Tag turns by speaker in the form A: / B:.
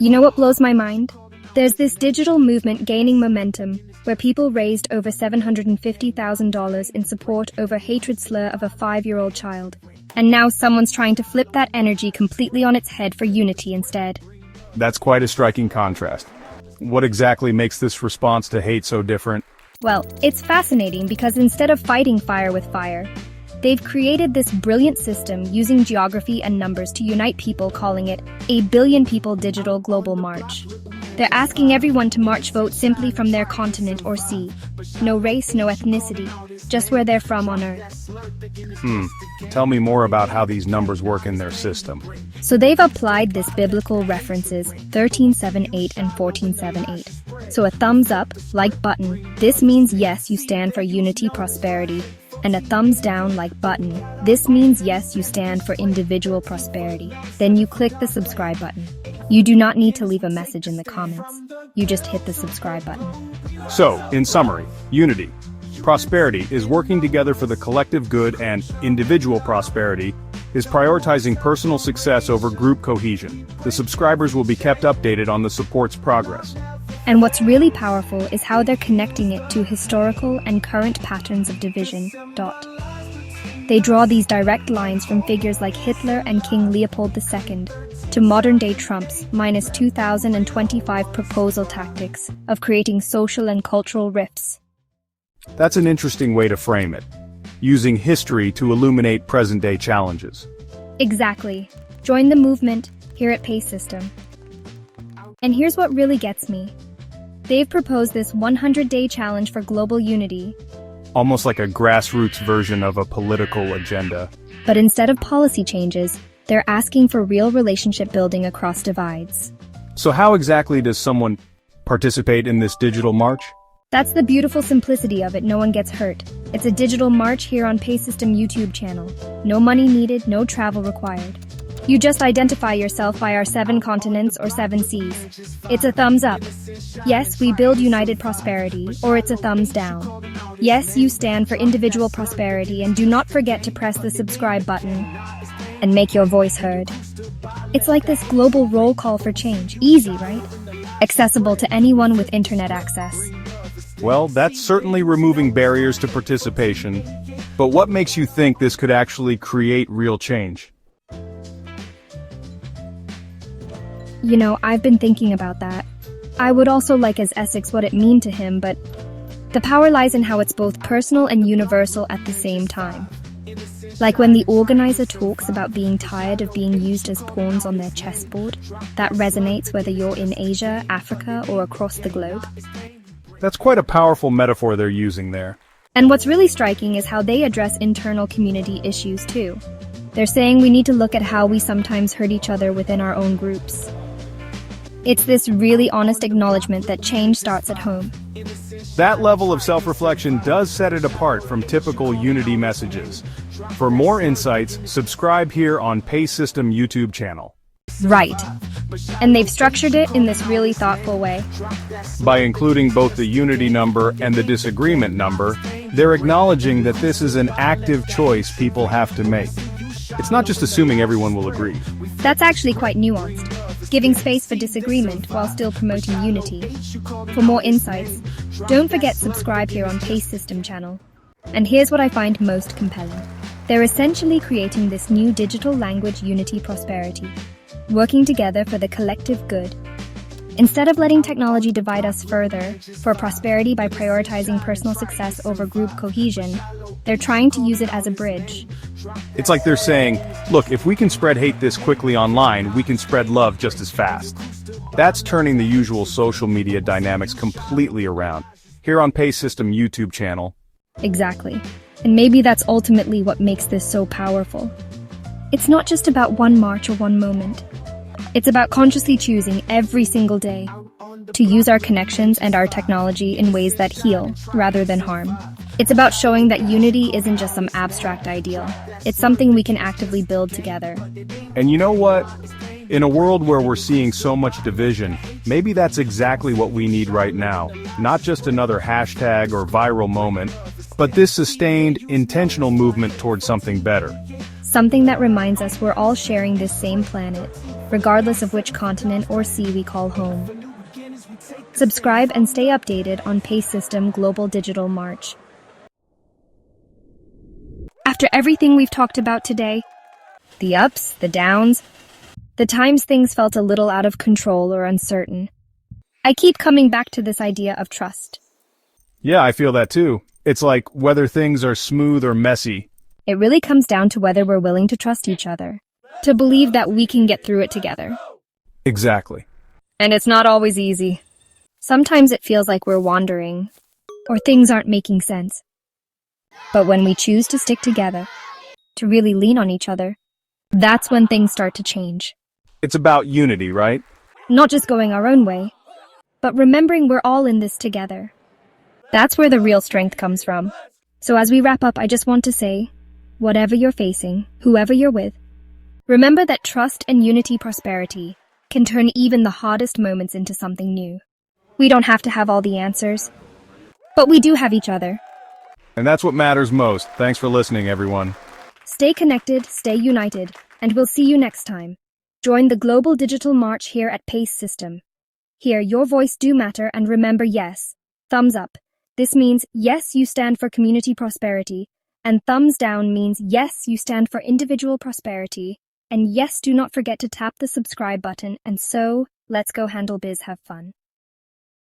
A: You know what blows my mind? There's this digital movement gaining momentum where people raised over $750,000 in support over hatred slur of a 5-year-old child. And now someone's trying to flip that energy completely on its head for unity instead.
B: That's quite a striking contrast. What exactly makes this response to hate so different?
A: Well, it's fascinating because instead of fighting fire with fire, they've created this brilliant system using geography and numbers to unite people, calling it a Billion People Digital Global March. They're asking everyone to march vote simply from their continent or sea. No race, no ethnicity, just where they're from on Earth.
B: Tell me more about how these numbers work in their system.
A: So they've applied this biblical references 1378 and 1478. So a thumbs up, like button, this means yes, you stand for unity, prosperity. And a thumbs down, like button, this means yes, you stand for individual prosperity. Then you click the subscribe button. You do not need to leave a message in the comments. You just hit the subscribe button.
B: So, in summary, unity, prosperity is working together for the collective good, and individual prosperity is prioritizing personal success over group cohesion. The subscribers will be kept updated on the support's progress.
A: And what's really powerful is how they're connecting it to historical and current patterns of division. They draw these direct lines from figures like Hitler and King Leopold II to modern-day Trump's minus 2025 proposal tactics of creating social and cultural rifts.
B: That's an interesting way to frame it, using history to illuminate present-day challenges.
A: Exactly. Join the movement here at Pace System. And here's what really gets me. They've proposed this 100-day challenge for global unity.
B: Almost like a grassroots version of a political agenda.
A: But instead of policy changes, they're asking for real relationship building across divides.
B: So how exactly does someone participate in this digital march?
A: That's the beautiful simplicity of it. No one gets hurt. It's a digital march here on Pace System YouTube channel. No money needed, no travel required. You just identify yourself by our 7 continents or 7 seas. It's a thumbs up. Yes, we build united prosperity, or it's a thumbs down. Yes, you stand for individual prosperity, and do not forget to press the subscribe button and make your voice heard. It's like this global roll call for change. Easy, right? Accessible to anyone with internet access.
B: Well, that's certainly removing barriers to participation. But what makes you think this could actually create real change?
A: You know, I've been thinking about that. I would also like as Essex what it mean to him, but the power lies in how it's both personal and universal at the same time. Like when the organizer talks about being tired of being used as pawns on their chessboard, that resonates whether you're in Asia, Africa, or across the globe.
B: That's quite a powerful metaphor they're using there.
A: And what's really striking is how they address internal community issues too. They're saying we need to look at how we sometimes hurt each other within our own groups. It's this really honest acknowledgement that change starts at home.
B: That level of self-reflection does set it apart from typical unity messages. For more insights, subscribe here on Pace System YouTube channel.
A: Right. And they've structured it in this really thoughtful way.
B: By including both the unity number and the disagreement number, they're acknowledging that this is an active choice people have to make. It's not just assuming everyone will agree.
A: That's actually quite nuanced, giving space for disagreement while still promoting unity. For more insights, don't forget subscribe here on Pace System channel. And here's what I find most compelling. They're essentially creating this new digital language unity prosperity, working together for the collective good. Instead of letting technology divide us further for prosperity by prioritizing personal success over group cohesion, they're trying to use it as a bridge.
B: It's like they're saying, look, if we can spread hate this quickly online, we can spread love just as fast. That's turning the usual social media dynamics completely around. Here on Pace System YouTube channel.
A: Exactly. And maybe that's ultimately what makes this so powerful. It's not just about one march or one moment. It's about consciously choosing every single day to use our connections and our technology in ways that heal rather than harm. It's about showing that unity isn't just some abstract ideal. It's something we can actively build together.
B: And you know what? In a world where we're seeing so much division, maybe that's exactly what we need right now. Not just another hashtag or viral moment, but this sustained, intentional movement towards something better.
A: Something that reminds us we're all sharing this same planet, regardless of which continent or sea we call home. Subscribe and stay updated on Pace System Global Digital March. After everything we've talked about today, the ups, the downs, the times things felt a little out of control or uncertain, I keep coming back to this idea of trust.
B: Yeah, I feel that too. It's like whether things are smooth or messy.
A: It really comes down to whether we're willing to trust each other, to believe that we can get through it together.
B: Exactly.
A: And it's not always easy. Sometimes it feels like we're wandering, or things aren't making sense. But when we choose to stick together, to really lean on each other, that's when things start to change.
B: It's about unity, right?
A: Not just going our own way, but remembering we're all in this together. That's where the real strength comes from. So as we wrap up, I just want to say, whatever you're facing, whoever you're with, remember that trust and unity prosperity can turn even the hardest moments into something new. We don't have to have all the answers, but we do have each other.
B: And that's what matters most. Thanks for listening, everyone.
A: Stay connected, stay united, and we'll see you next time. Join the Global Digital March here at Pace System. Here, your voice do matter, and remember, yes, thumbs up. This means yes, you stand for community prosperity, and thumbs down means yes, you stand for individual prosperity, and yes, do not forget to tap the subscribe button, and so, let's go handle biz, have fun.